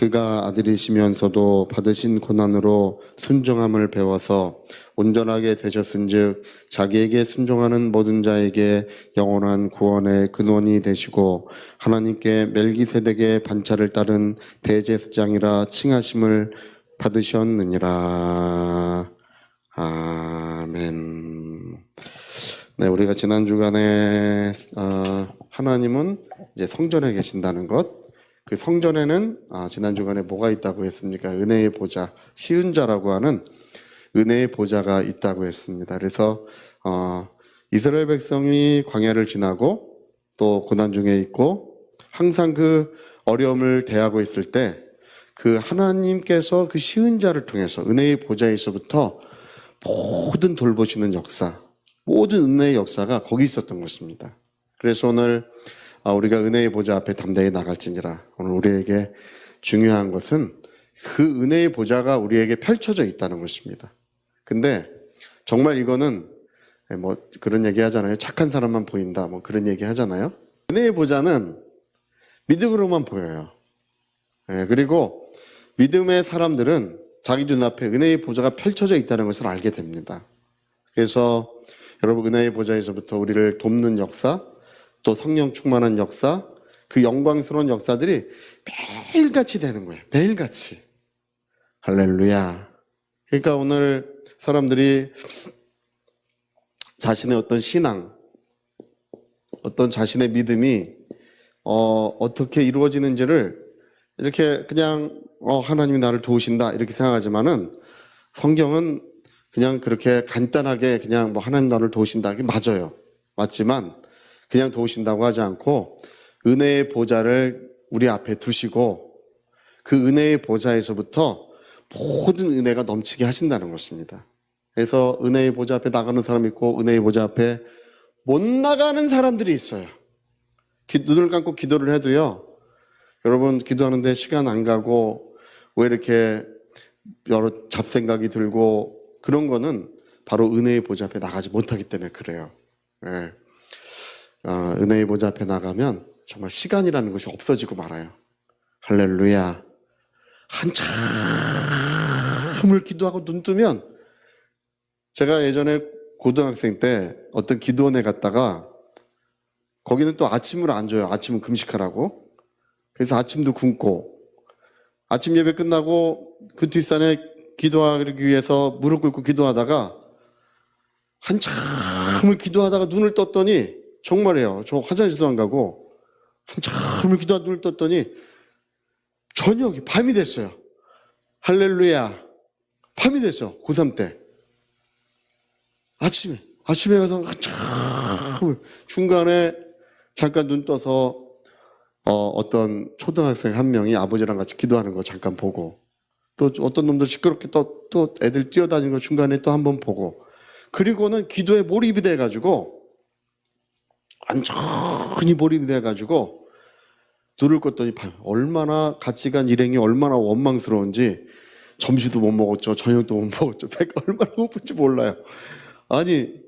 그가 아들이시면서도 받으신 고난으로 순종함을 배워서 온전하게 되셨은즉 자기에게 순종하는 모든 자에게 영원한 구원의 근원이 되시고 하나님께 멜기세덱의 반차를 따른 대제사장이라 칭하심을 받으셨느니라. 아멘. 네, 우리가 지난 주간에 하나님은 이제 성전에 계신다는 것, 그 성전에는 지난 주간에 뭐가 있다고 했습니까? 은혜의 보좌, 시은자라고 하는 은혜의 보좌가 있다고 했습니다. 그래서 이스라엘 백성이 광야를 지나고 또 고난 중에 있고 항상 그 어려움을 대하고 있을 때 그 하나님께서 그 시은자를 통해서 은혜의 보좌에서부터 모든 돌보시는 역사, 모든 은혜의 역사가 거기 있었던 것입니다. 그래서 오늘 우리가 은혜의 보좌 앞에 담대히 나갈지니라. 오늘 우리에게 중요한 것은 그 은혜의 보좌가 우리에게 펼쳐져 있다는 것입니다. 근데 정말 이거는 뭐 그런 얘기 하잖아요. 착한 사람만 보인다. 뭐 그런 얘기 하잖아요. 은혜의 보좌는 믿음으로만 보여요. 그리고 믿음의 사람들은 자기 눈앞에 은혜의 보좌가 펼쳐져 있다는 것을 알게 됩니다. 그래서 여러분 은혜의 보좌에서부터 우리를 돕는 역사, 또 성령 충만한 역사, 그 영광스러운 역사들이 매일같이 되는 거예요. 매일같이. 할렐루야. 그러니까 오늘 사람들이 자신의 어떤 신앙, 어떤 자신의 믿음이 어떻게 이루어지는지를 이렇게 그냥 하나님이 나를 도우신다 이렇게 생각하지만은 성경은 그냥 그렇게 간단하게 그냥 뭐 하나님 나를 도우신다 그게 맞아요. 맞지만 그냥 도우신다고 하지 않고 은혜의 보좌를 우리 앞에 두시고 그 은혜의 보좌에서부터 모든 은혜가 넘치게 하신다는 것입니다. 그래서 은혜의 보좌 앞에 나가는 사람이 있고 은혜의 보좌 앞에 못 나가는 사람들이 있어요. 눈을 감고 기도를 해도요. 여러분 기도하는데 시간 안 가고 왜 이렇게 여러 잡생각이 들고 그런 거는 바로 은혜의 보좌 앞에 나가지 못하기 때문에 그래요. 네. 은혜의 보좌 앞에 나가면 정말 시간이라는 것이 없어지고 말아요. 할렐루야. 한참을 기도하고 눈 뜨면 제가 예전에 고등학생 때 어떤 기도원에 갔다가 거기는 또 아침을 안 줘요. 아침은 금식하라고. 그래서 아침도 굶고 아침 예배 끝나고 그 뒷산에 기도하기 위해서 무릎 꿇고 기도하다가 한참을 기도하다가 눈을 떴더니 정말이에요. 저 화장실도 안 가고 한참을 기도하다 눈을 떴더니 저녁이 밤이 됐어요. 할렐루야. 밤이 됐어. 고3 때. 아침에 가서 한참을 중간에 잠깐 눈 떠서 어떤 초등학생 한 명이 아버지랑 같이 기도하는 거 잠깐 보고 또 어떤 놈들 시끄럽게 또 애들 뛰어다니는 거 중간에 또 한번 보고 그리고는 기도에 몰입이 돼가지고 완전히 몰입이 돼가지고 눈을 껐더니 얼마나 가치관 일행이 얼마나 원망스러운지 점심도 못 먹었죠. 저녁도 못 먹었죠. 배가 얼마나 고픈지 몰라요. 아니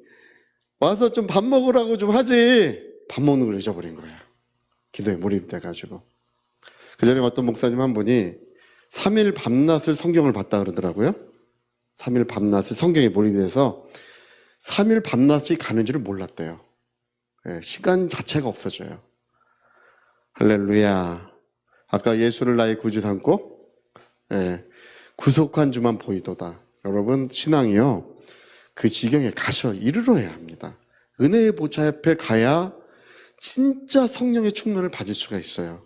와서 좀 밥 먹으라고 좀 하지 밥 먹는 걸 잊어버린 거예요. 기도에 몰입돼가지고. 그 전에 어떤 목사님 한 분이 3일 밤낮을 성경을 봤다 그러더라고요. 3일 밤낮을 성경에 몰입돼서 3일 밤낮이 가는 줄을 몰랐대요. 시간 자체가 없어져요. 할렐루야. 아까 예수를 나의 구주 삼고 구속한 주만 보이도다. 여러분 신앙이요. 그 지경에 가셔 이르러야 합니다. 은혜의 보좌 앞에 가야 진짜 성령의 충만을 받을 수가 있어요.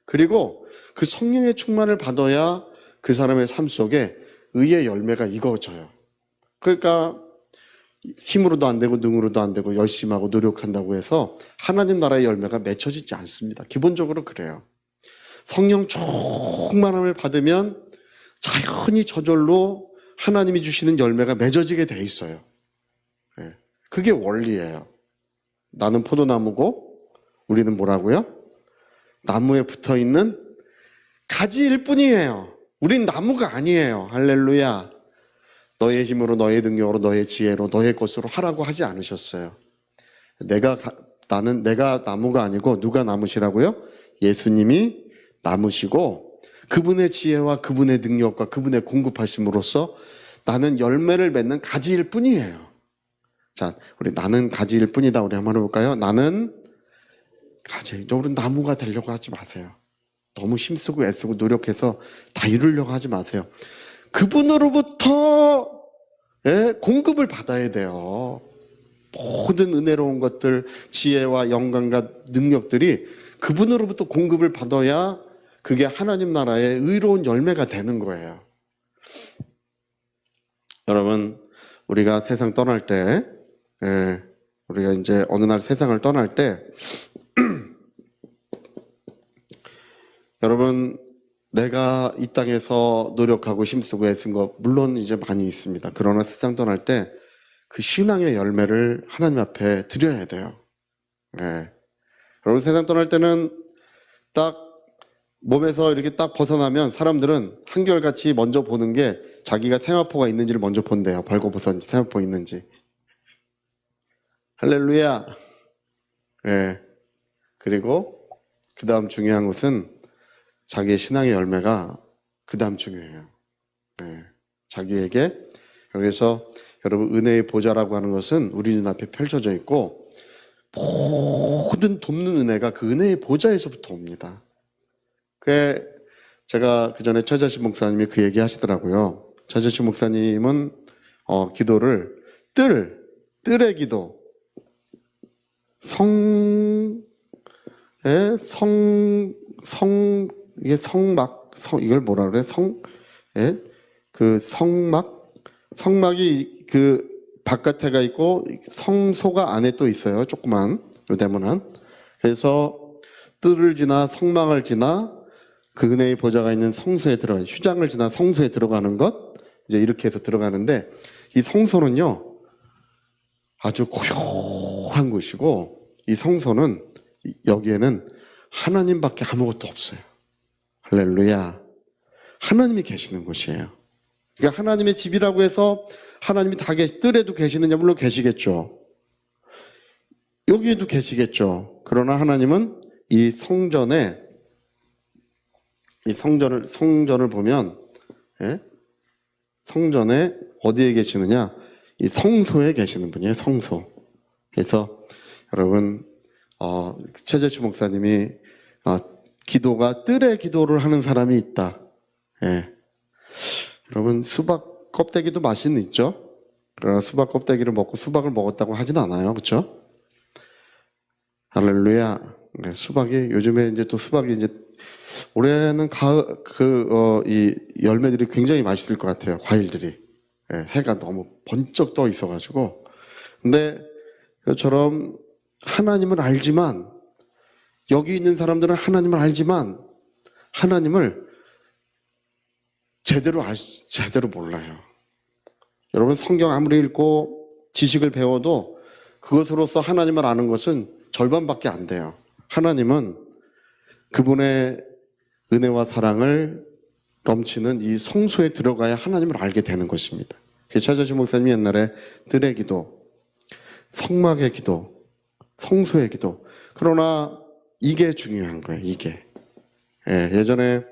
그리고 그 성령의 충만을 받아야 그 사람의 삶 속에 의의 열매가 익어져요. 그러니까 힘으로도 안 되고 능으로도 안 되고 열심히 하고 노력한다고 해서 하나님 나라의 열매가 맺혀지지 않습니다. 기본적으로 그래요. 성령 충만함을 받으면 자연히 저절로 하나님이 주시는 열매가 맺어지게 돼 있어요. 그게 원리예요. 나는 포도나무고 우리는 뭐라고요? 나무에 붙어있는 가지일 뿐이에요. 우린 나무가 아니에요. 할렐루야. 너의 힘으로 너의 능력으로 너의 지혜로 너의 것으로 하라고 하지 않으셨어요. 내가 나무가 아니고 누가 나무시라고요? 예수님이 나무시고 그분의 지혜와 그분의 능력과 그분의 공급하심으로써 나는 열매를 맺는 가지일 뿐이에요. 자, 우리 나는 가지일 뿐이다. 우리 한번 해볼까요? 나는 가지. 우리 나무가 되려고 하지 마세요. 너무 힘쓰고 애쓰고 노력해서 다 이루려고 하지 마세요. 그분으로부터 공급을 받아야 돼요. 모든 은혜로운 것들, 지혜와 영광과 능력들이 그분으로부터 공급을 받아야 그게 하나님 나라의 의로운 열매가 되는 거예요. 여러분, 우리가 세상 떠날 때, 우리가 이제 어느 날 세상을 떠날 때, 여러분, 내가 이 땅에서 노력하고 힘쓰고 애쓴 거 물론 이제 많이 있습니다. 그러나 세상 떠날 때 그 신앙의 열매를 하나님 앞에 드려야 돼요. 여러분, 세상 떠날 때는 딱 몸에서 이렇게 딱 벗어나면 사람들은 한결같이 먼저 보는 게 자기가 세마포가 있는지를 먼저 본대요. 벌거벗었는지 세마포 있는지. 할렐루야. 그리고 그 다음 중요한 것은 자기의 신앙의 열매가 그 다음 중요해요. 자기에게. 그래서 여러분, 은혜의 보좌라고 하는 것은 우리 눈앞에 펼쳐져 있고 모든 돕는 은혜가 그 은혜의 보좌에서부터 옵니다. 제가 그 전에 최자신 목사님이 그 얘기 하시더라고요. 최자신 목사님은 기도를 뜰의 기도, 이게 이걸 뭐라 그래? 성막이 그 바깥에가 있고 성소가 안에 또 있어요. 조그만, 네모난. 그래서 뜰을 지나 성막을 지나 그 은혜의 보좌가 있는 성소에 들어가요. 휴장을 지나 성소에 들어가는 것, 이제 이렇게 해서 들어가는데, 이 성소는요 아주 고요한 곳이고, 이 성소는 여기에는 하나님밖에 아무것도 없어요. 할렐루야. 하나님이 계시는 곳이에요. 그러니까 하나님의 집이라고 해서 하나님이 다 뜰에도 계시느냐? 물론 계시겠죠. 여기에도 계시겠죠. 그러나 하나님은 이 성전을 보면, 성전에 어디에 계시느냐? 이 성소에 계시는 분이에요. 성소. 그래서 여러분, 최재추 목사님이 기도가 뜰의 기도를 하는 사람이 있다. 여러분, 수박 껍데기도 맛은 있죠. 그러나 수박 껍데기를 먹고 수박을 먹었다고 하진 않아요, 그렇죠? 할렐루야. 수박이 요즘에 이제 또 수박이 이제 올해는 이 열매들이 굉장히 맛있을 것 같아요. 과일들이. 해가 너무 번쩍 떠 있어가지고. 근데 이처럼 하나님을 알지만, 여기 있는 사람들은 하나님을 알지만 하나님을 제대로 몰라요. 여러분, 성경 아무리 읽고 지식을 배워도 그것으로서 하나님을 아는 것은 절반밖에 안 돼요. 하나님은 그분의 은혜와 사랑을 넘치는 이 성소에 들어가야 하나님을 알게 되는 것입니다. 최자신 목사님이 옛날에 뜰의 기도, 성막의 기도, 성소의 기도. 그러나 이게 중요한 거예요. 이게. 예전에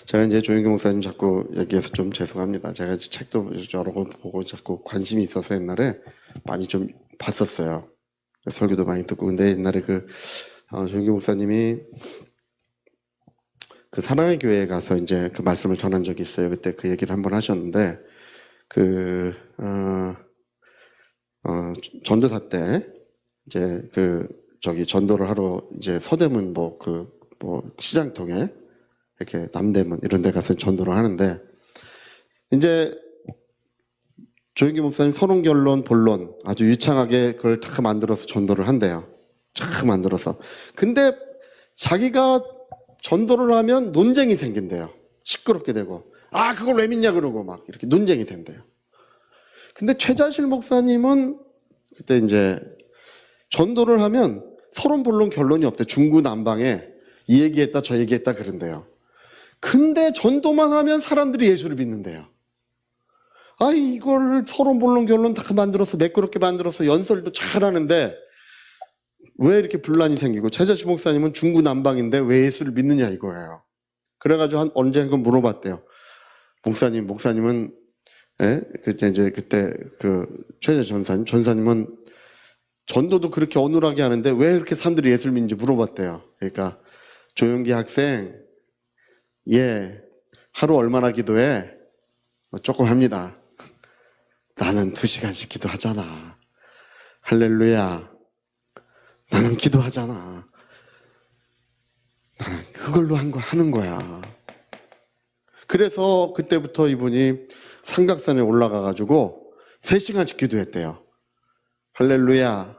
제가 이제 조영규 목사님 자꾸 얘기해서 좀 죄송합니다. 제가 책도 여러 권 보고 자꾸 관심이 있어서 옛날에 많이 좀 봤었어요. 설교도 많이 듣고. 근데 옛날에 조영규 목사님이 그 사랑의 교회에 가서 이제 그 말씀을 전한 적이 있어요. 그때 그 얘기를 한번 하셨는데, 전도사 때 이제 전도를 하러 이제 서대문 시장통에 이렇게 남대문 이런 데 가서 전도를 하는데, 이제 조영기 목사님 서론결론 본론 아주 유창하게 그걸 다 만들어서 전도를 한대요. 쫙 만들어서. 근데 자기가 전도를 하면 논쟁이 생긴대요. 시끄럽게 되고, 그걸 왜 믿냐 그러고 막 이렇게 논쟁이 된대요. 근데 최자실 목사님은 그때 이제 전도를 하면 서론 본론 결론이 없대. 중구난방에 이 얘기했다 저 얘기했다 그런대요. 근데 전도만 하면 사람들이 예수를 믿는데요. 이거를 서론 본론 결론 다 만들어서 매끄럽게 만들어서 연설도 잘하는데 왜 이렇게 분란이 생기고, 최자신 목사님은 중구난방인데 왜 예수를 믿느냐 이거예요. 그래가지고 언젠가 물어봤대요. 목사님은 그때 최재 전사님은 전도도 그렇게 어눌하게 하는데 왜 그렇게 사람들이 예수를 믿는지 물어봤대요. 그러니까 조용기 학생, 하루 얼마나 기도해? 조금 합니다. 나는 2시간씩 기도하잖아. 할렐루야. 나는 기도하잖아. 나는 그걸로 하는 거야. 그래서 그때부터 이분이 삼각산에 올라가가지고 3시간씩 기도했대요. 할렐루야.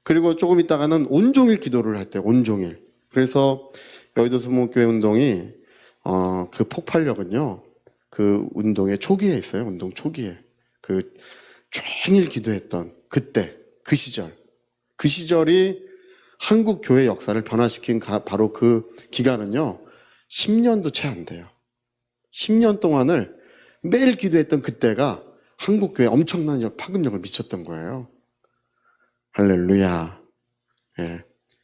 그리고 조금 있다가는 온종일 기도를 했대요. 온종일. 그래서 여의도 수목교회 운동이 그 폭발력은요, 그 운동의 초기에 있어요. 운동 초기에. 그 종일 기도했던 그때, 그 시절이 한국 교회 역사를 변화시킨 바로 그 기간은요, 10년도 채 안 돼요. 10년 동안을 매일 기도했던 그때가 한국 교회에 엄청난 파급력을 미쳤던 거예요. 할렐루야.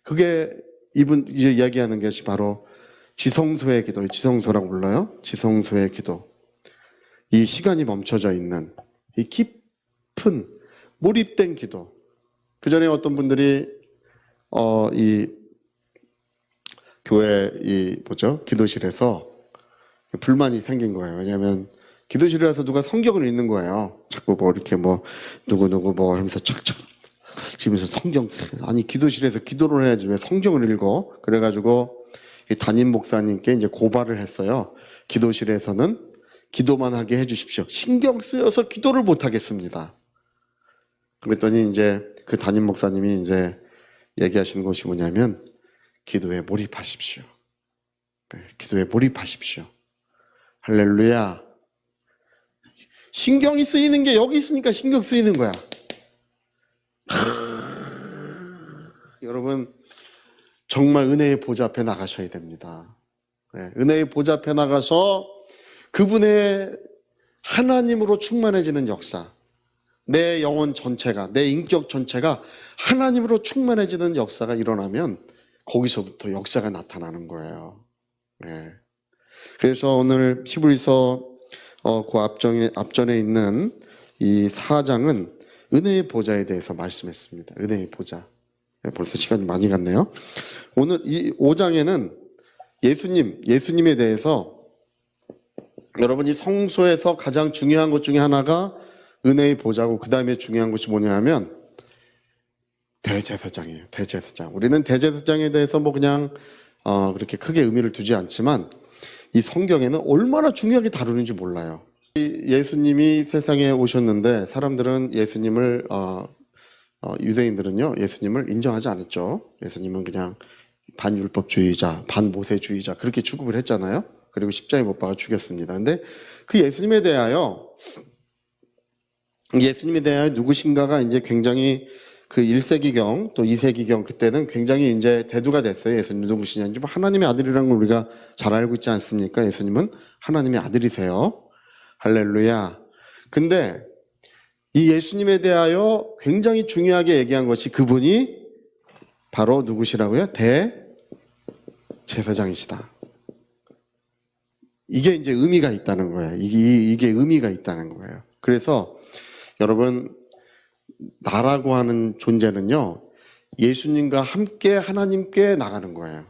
그게 이분 이제 이야기하는 것이 바로 지성소의 기도, 지성소라고 불러요. 지성소의 기도. 이 시간이 멈춰져 있는 이 깊은 몰입된 기도. 그 전에 어떤 분들이 이 교회 기도실에서 불만이 생긴 거예요. 왜냐하면 기도실에 와서 누가 성경을 읽는 거예요. 자꾸 이렇게 누구 하면서 착착 지면서 성경, 아니 기도실에서 기도를 해야지 왜 성경을 읽어? 그래가지고 이 담임 목사님께 이제 고발을 했어요. 기도실에서는 기도만 하게 해주십시오. 신경 쓰여서 기도를 못 하겠습니다. 그랬더니 이제 그 담임 목사님이 이제 얘기하시는 것이 뭐냐면 기도에 몰입하십시오. 기도에 몰입하십시오. 할렐루야. 신경이 쓰이는 게 여기 있으니까 신경 쓰이는 거야. 여러분 정말 은혜의 보좌 앞에 나가셔야 됩니다. 은혜의 보좌 앞에 나가서 그분의 하나님으로 충만해지는 역사, 내 영혼 전체가, 내 인격 전체가 하나님으로 충만해지는 역사가 일어나면 거기서부터 역사가 나타나는 거예요. 그래서 오늘 히브리서 그 앞전에 있는 이 4장은 은혜의 보좌에 대해서 말씀했습니다. 은혜의 보좌. 벌써 시간이 많이 갔네요. 오늘 이 5장에는 예수님에 대해서 여러분이 성소에서 가장 중요한 것 중에 하나가 은혜의 보좌고 그 다음에 중요한 것이 뭐냐 하면 대제사장이에요. 대제사장. 우리는 대제사장에 대해서 그냥 그렇게 크게 의미를 두지 않지만 이 성경에는 얼마나 중요하게 다루는지 몰라요. 예수님이 세상에 오셨는데 사람들은 예수님을 유대인들은요 예수님을 인정하지 않았죠. 예수님은 그냥 반율법주의자, 반모세주의자 그렇게 취급을 했잖아요. 그리고 십자가에 못 박아 죽였습니다. 근데 그 예수님에 대하여 누구신가가 이제 굉장히 그 1세기경 또 2세기경 그때는 굉장히 이제 대두가 됐어요. 예수님 누구시냐. 하나님의 아들이라는 걸 우리가 잘 알고 있지 않습니까? 예수님은 하나님의 아들이세요. 할렐루야. 근데 이 예수님에 대하여 굉장히 중요하게 얘기한 것이 그분이 바로 누구시라고요? 대제사장이시다. 이게 이제 의미가 있다는 거예요. 이게 의미가 있다는 거예요. 그래서 여러분 나라고 하는 존재는요 예수님과 함께 하나님께 나가는 거예요.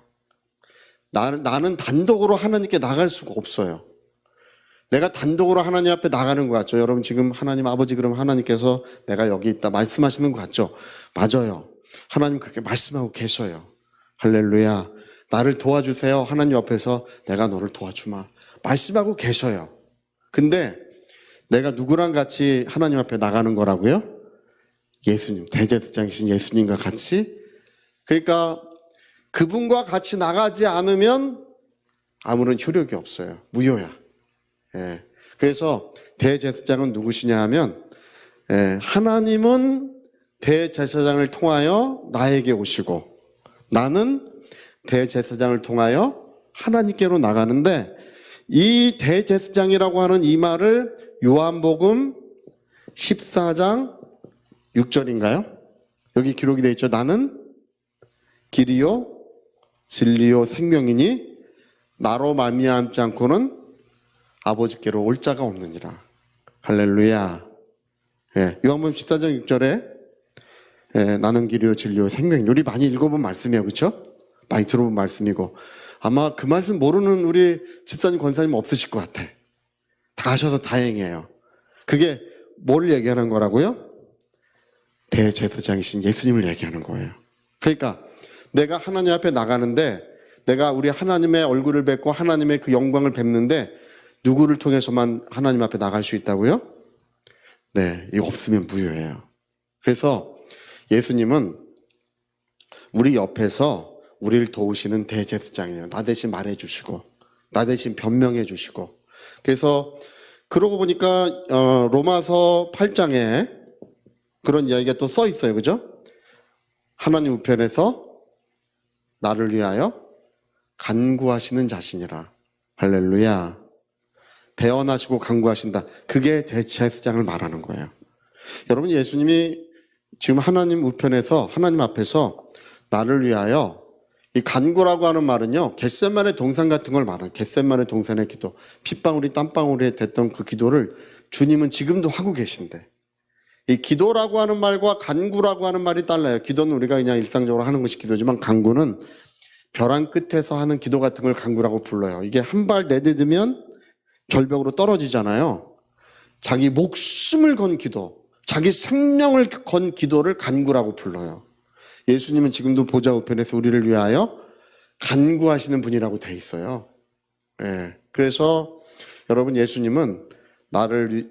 나는 단독으로 하나님께 나갈 수가 없어요. 내가 단독으로 하나님 앞에 나가는 것 같죠? 여러분 지금 하나님 아버지 그러면 하나님께서 내가 여기 있다 말씀하시는 것 같죠? 맞아요. 하나님 그렇게 말씀하고 계셔요. 할렐루야. 나를 도와주세요. 하나님 앞에서 내가 너를 도와주마. 말씀하고 계셔요. 근데 내가 누구랑 같이 하나님 앞에 나가는 거라고요? 예수님, 대제사장이신 예수님과 같이. 그러니까 그분과 같이 나가지 않으면 아무런 효력이 없어요. 무효야. 그래서 대제사장은 누구시냐 하면 하나님은 대제사장을 통하여 나에게 오시고 나는 대제사장을 통하여 하나님께로 나가는데 이 대제사장이라고 하는 이 말을 요한복음 14장 6절인가요? 여기 기록이 되어 있죠. 나는 길이요 진리요 생명이니 나로 말미암지 않고는 아버지께로 올 자가 없느니라. 할렐루야. 예, 요한복음 14장 6절에 나는 길이요 진리요 생명이요. 우리 많이 읽어본 말씀이에요. 그렇죠? 많이 들어본 말씀이고 아마 그 말씀 모르는 우리 집사님 권사님 없으실 것 같아. 다 아셔서 다행이에요. 그게 뭘 얘기하는 거라고요? 대제사장이신 예수님을 얘기하는 거예요. 그러니까 내가 하나님 앞에 나가는데 내가 우리 하나님의 얼굴을 뵙고 하나님의 그 영광을 뵙는데 누구를 통해서만 하나님 앞에 나갈 수 있다고요? 네, 이거 없으면 무효예요. 그래서 예수님은 우리 옆에서 우리를 도우시는 대제사장이에요. 나 대신 말해주시고 나 대신 변명해주시고. 그래서 그러고 보니까 로마서 8장에 그런 이야기가 또 써 있어요. 그죠? 하나님 우편에서 나를 위하여 간구하시는 자신이라. 할렐루야. 대언하시고 간구하신다. 그게 대제사장을 말하는 거예요. 여러분, 예수님이 지금 하나님 우편에서 하나님 앞에서 나를 위하여, 이 간구라고 하는 말은요, 겟세마네 동산 같은 걸 말하는, 겟세마네 동산의 기도, 핏방울이 땀방울이 됐던 그 기도를 주님은 지금도 하고 계신데, 이 기도라고 하는 말과 간구라고 하는 말이 달라요. 기도는 우리가 그냥 일상적으로 하는 것이 기도지만 간구는 벼랑 끝에서 하는 기도 같은 걸 간구라고 불러요. 이게 한 발 내딛으면 절벽으로 떨어지잖아요. 자기 목숨을 건 기도, 자기 생명을 건 기도를 간구라고 불러요. 예수님은 지금도 보좌 우편에서 우리를 위하여 간구하시는 분이라고 돼 있어요. 예. 그래서 여러분, 예수님은 나를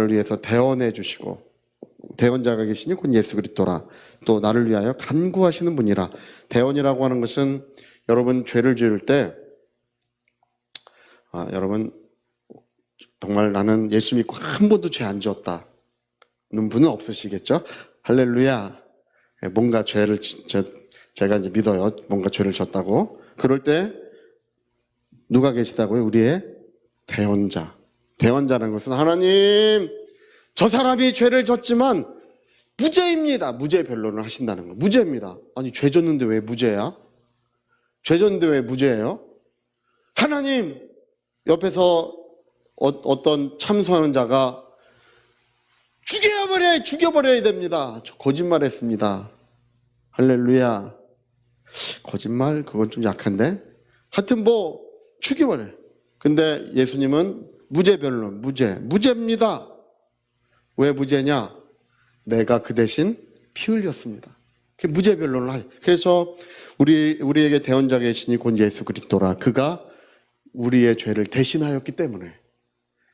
위해서 대언해 주시고, 대언자가 계시니 곧 예수 그리스도라. 또 나를 위하여 간구하시는 분이라. 대언이라고 하는 것은 여러분 죄를 지을 때 여러분 정말 나는 예수 믿고 한 번도 죄 안 지었다는 분은 없으시겠죠? 할렐루야. 뭔가 죄를 제가 이제 믿어요. 뭔가 죄를 졌다고. 그럴 때 누가 계시다고요? 우리의 대언자. 대언자라는 것은 하나님, 저 사람이 죄를 졌지만 무죄입니다. 무죄 변론을 하신다는 거. 무죄입니다. 아니, 죄 졌는데 왜 무죄야? 죄 졌는데 왜 무죄예요? 하나님, 옆에서 어떤 참소하는 자가 죽여버려야 됩니다. 저 거짓말했습니다. 할렐루야. 거짓말 그건 좀 약한데 하여튼 뭐 죽여버려요. 근데 예수님은 무죄 변론, 무죄입니다. 왜 무죄냐? 내가 그 대신 피 흘렸습니다. 무죄 변론을 하죠. 그래서 우리에게 대언자 계시니 곧 예수 그리스도라. 그가 우리의 죄를 대신하였기 때문에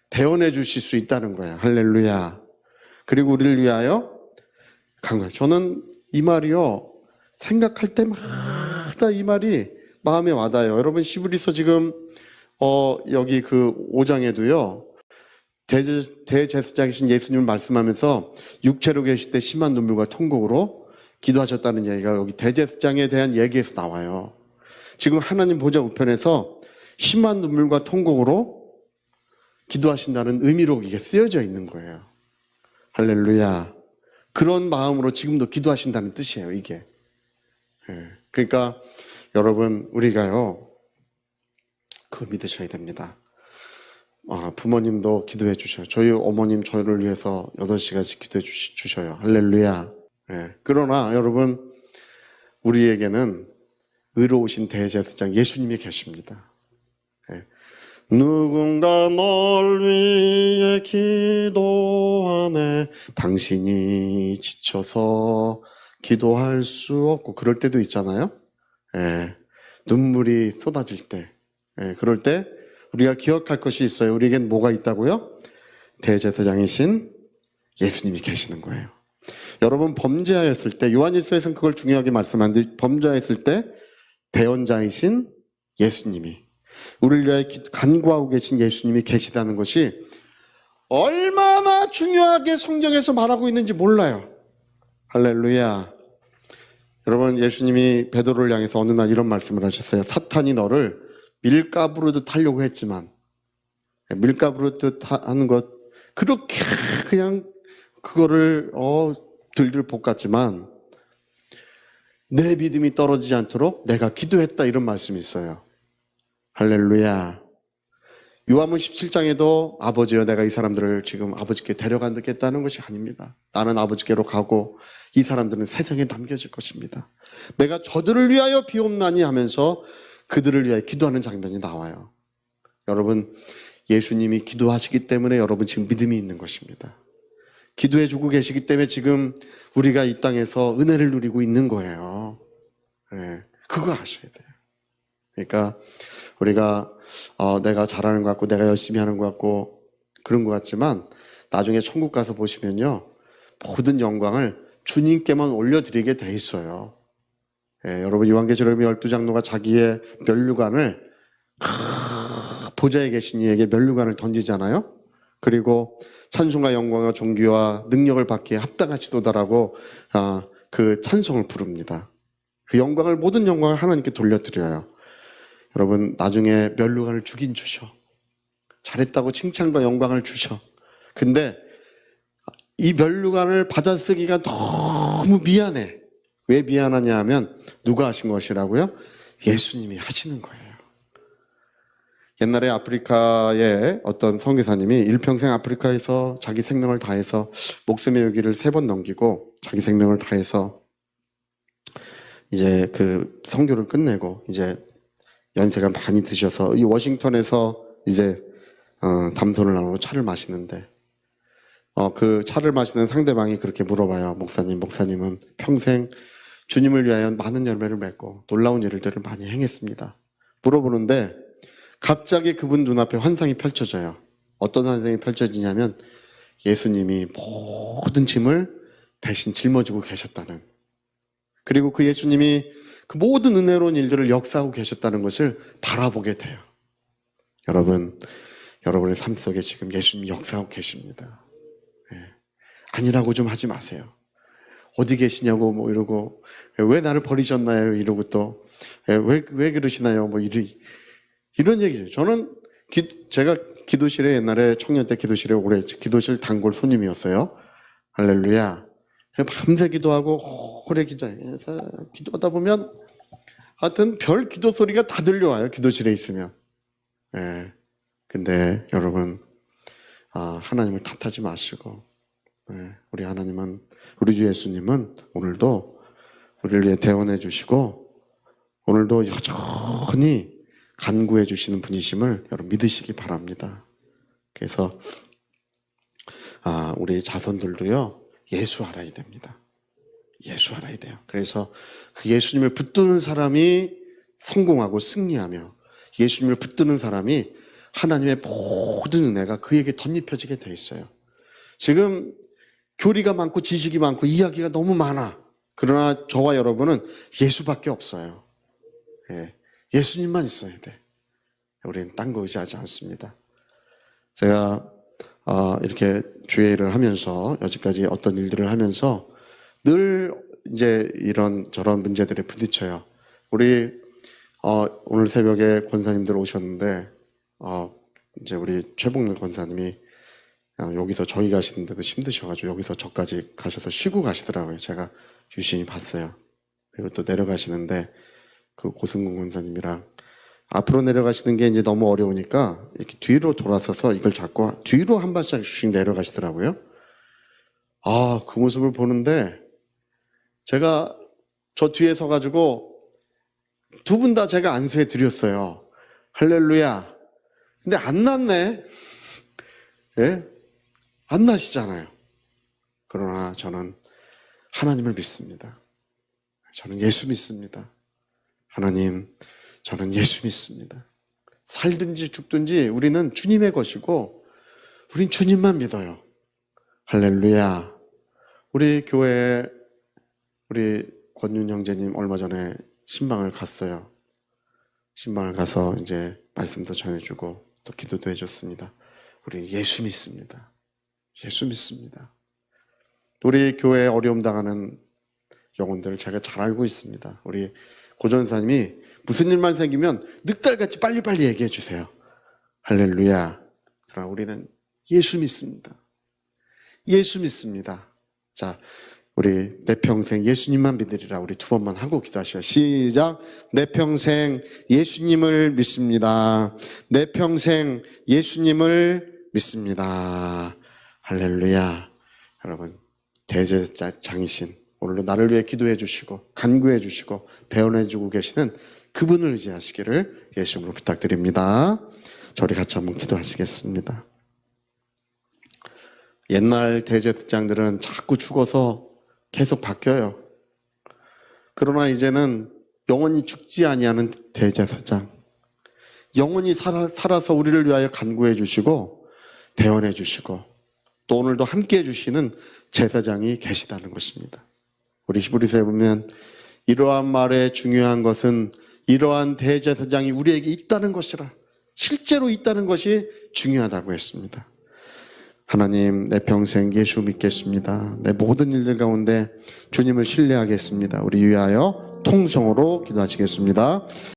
대언해 주실 수 있다는 거예요. 할렐루야. 그리고 우리를 위하여 간구해요. 저는 이 말이요, 생각할 때마다 이 말이 마음에 와닿아요. 여러분, 시브리서 지금 여기 그 5장에도요 대제사장이신 예수님을 말씀하면서 육체로 계실 때 심한 눈물과 통곡으로 기도하셨다는 얘기가 여기 대제사장에 대한 얘기에서 나와요. 지금 하나님 보좌 우편에서 심한 눈물과 통곡으로 기도하신다는 의미로 이게 쓰여져 있는 거예요. 할렐루야. 그런 마음으로 지금도 기도하신다는 뜻이에요, 이게. 그러니까 여러분, 우리가요, 그걸 믿으셔야 됩니다. 부모님도 기도해 주셔요. 저희 어머님 저를 위해서 8시간씩 기도해 주셔요. 할렐루야. 그러나 여러분, 우리에게는 의로우신 대제사장 예수님이 계십니다. 누군가 널 위해 기도하네. 당신이 지쳐서 기도할 수 없고, 그럴 때도 있잖아요. 눈물이 쏟아질 때, 그럴 때 우리가 기억할 것이 있어요. 우리에겐 뭐가 있다고요? 대제사장이신 예수님이 계시는 거예요. 여러분, 범죄하였을 때, 요한일서에서는 그걸 중요하게 말씀하는데, 범죄하였을 때 대언자이신 예수님이, 우리를 위하여 간구하고 계신 예수님이 계시다는 것이 얼마나 중요하게 성경에서 말하고 있는지 몰라요. 할렐루야. 여러분, 예수님이 베드로를 향해서 어느 날 이런 말씀을 하셨어요. 사탄이 너를 밀가부르듯 하려고 했지만, 밀가부르듯 하는 것, 그렇게 그냥 그거를 들들 볶았지만 내 믿음이 떨어지지 않도록 내가 기도했다, 이런 말씀이 있어요. 할렐루야. 요한복음 17장에도 아버지여 내가 이 사람들을 지금 아버지께 데려가겠다는 것이 아닙니다. 나는 아버지께로 가고 이 사람들은 세상에 남겨질 것입니다. 내가 저들을 위하여 비옵나니 하면서 그들을 위하여 기도하는 장면이 나와요. 여러분, 예수님이 기도하시기 때문에 여러분 지금 믿음이 있는 것입니다. 기도해 주고 계시기 때문에 지금 우리가 이 땅에서 은혜를 누리고 있는 거예요. 네, 그거 아셔야 돼요. 그러니까 우리가 내가 잘하는 것 같고 내가 열심히 하는 것 같고 그런 것 같지만 나중에 천국 가서 보시면요, 모든 영광을 주님께만 올려드리게 돼 있어요. 예, 여러분 요한계시록 12장로가 자기의 면류관을 보좌에 계신 이에게 면류관을 던지잖아요. 그리고 찬송과 영광과 존귀와 능력을 받기에 합당하시도다라고 그 찬송을 부릅니다. 그 영광을, 모든 영광을 하나님께 돌려드려요. 여러분 나중에 면류관을 주긴 주셔. 잘했다고 칭찬과 영광을 주셔. 근데 이 면류관을 받아쓰기가 너무 미안해. 왜 미안하냐 하면 누가 하신 것이라고요? 예수님이 하시는 거예요. 옛날에 아프리카의 어떤 선교사님이 일평생 아프리카에서 자기 생명을 다해서 목숨의 여기를 3번 넘기고 자기 생명을 다해서 이제 그 선교를 끝내고 이제 연세가 많이 드셔서 이 워싱턴에서 이제 담소를 나누고 차를 마시는데 그 차를 마시는 상대방이 그렇게 물어봐요. 목사님은 평생 주님을 위하여 많은 열매를 맺고 놀라운 일들을 많이 행했습니다. 물어보는데 갑자기 그분 눈앞에 환상이 펼쳐져요. 어떤 환상이 펼쳐지냐면 예수님이 모든 짐을 대신 짊어지고 계셨다는, 그리고 그 예수님이 그 모든 은혜로운 일들을 역사하고 계셨다는 것을 바라보게 돼요. 여러분, 여러분의 삶 속에 지금 예수님이 역사하고 계십니다. 예. 아니라고 좀 하지 마세요. 어디 계시냐고 뭐 이러고, 왜 나를 버리셨나요? 이러고 또 왜 그러시나요? 뭐 이런 얘기죠. 저는 제가 기도실에 옛날에 청년 때 기도실에 오래 기도실 단골 손님이었어요. 할렐루야. 밤새 기도하고 오래 기도해서 기도하다 보면 하여튼 별 기도 소리가 다 들려와요. 기도실에 있으면. 예. 근데 여러분, 하나님을 탓하지 마시고, 예. 우리 하나님은, 우리 주 예수님은 오늘도 우리를 위해 대원해 주시고 오늘도 여전히 간구해 주시는 분이심을 여러분 믿으시기 바랍니다. 그래서 우리 자손들도요, 예수 알아야 됩니다. 예수 알아야 돼요. 그래서 그 예수님을 붙드는 사람이 성공하고 승리하며 예수님을 붙드는 사람이 하나님의 모든 은혜가 그에게 덧입혀지게 돼 있어요. 지금 교리가 많고 지식이 많고 이야기가 너무 많아. 그러나 저와 여러분은 예수밖에 없어요. 예, 예수님만 있어야 돼. 우리는 딴 거 의지하지 않습니다. 제가 이렇게 주의 일을 하면서 여지까지 어떤 일들을 하면서 늘 이제 이런 저런 문제들에 부딪혀요. 우리 오늘 새벽에 권사님들 오셨는데 이제 우리 최봉래 권사님이 여기서 저희 가시는데도 힘드셔가지고 여기서 저까지 가셔서 쉬고 가시더라고요. 제가 유심히 봤어요. 그리고 또 내려가시는데 그 고승근 권사님이랑 앞으로 내려가시는 게 이제 너무 어려우니까 이렇게 뒤로 돌아서서 이걸 잡고 뒤로 한 발짝씩 내려가시더라고요. 그 모습을 보는데 제가 저 뒤에 서가지고 두 분 다 제가 안수해 드렸어요. 할렐루야. 근데 안 났네. 예? 안 나시잖아요. 그러나 저는 하나님을 믿습니다. 저는 예수 믿습니다. 하나님, 저는 예수 믿습니다. 살든지 죽든지 우리는 주님의 것이고 우린 주님만 믿어요. 할렐루야. 우리 교회에 우리 권윤 형제님 얼마 전에 신방을 갔어요. 신방을 가서 이제 말씀도 전해주고 또 기도도 해줬습니다. 우리는 예수 믿습니다. 예수 믿습니다. 우리 교회에 어려움 당하는 영혼들을 제가 잘 알고 있습니다. 우리 고전사님이 무슨 일만 생기면 늑달같이 빨리빨리 얘기해 주세요. 할렐루야. 그러나 우리는 예수 믿습니다. 예수 믿습니다. 자, 우리 내 평생 예수님만 믿으리라 우리 두 번만 하고 기도하시죠. 시작. 내 평생 예수님을 믿습니다. 내 평생 예수님을 믿습니다. 할렐루야. 여러분, 대제사장이신 오늘도 나를 위해 기도해 주시고 간구해 주시고 대언해 주고 계시는 그분을 의지하시기를 예수님으로 부탁드립니다. 저리 같이 한번 기도하시겠습니다. 옛날 대제사장들은 자꾸 죽어서 계속 바뀌어요. 그러나 이제는 영원히 죽지 아니하는 대제사장, 영원히 살아서 우리를 위하여 간구해 주시고 대언해 주시고 또 오늘도 함께 해주시는 제사장이 계시다는 것입니다. 우리 히브리서에 보면 이러한 말의 중요한 것은 이러한 대제사장이 우리에게 있다는 것이라, 실제로 있다는 것이 중요하다고 했습니다. 하나님, 내 평생 예수 믿겠습니다. 내 모든 일들 가운데 주님을 신뢰하겠습니다. 우리 위하여 통성으로 기도하시겠습니다.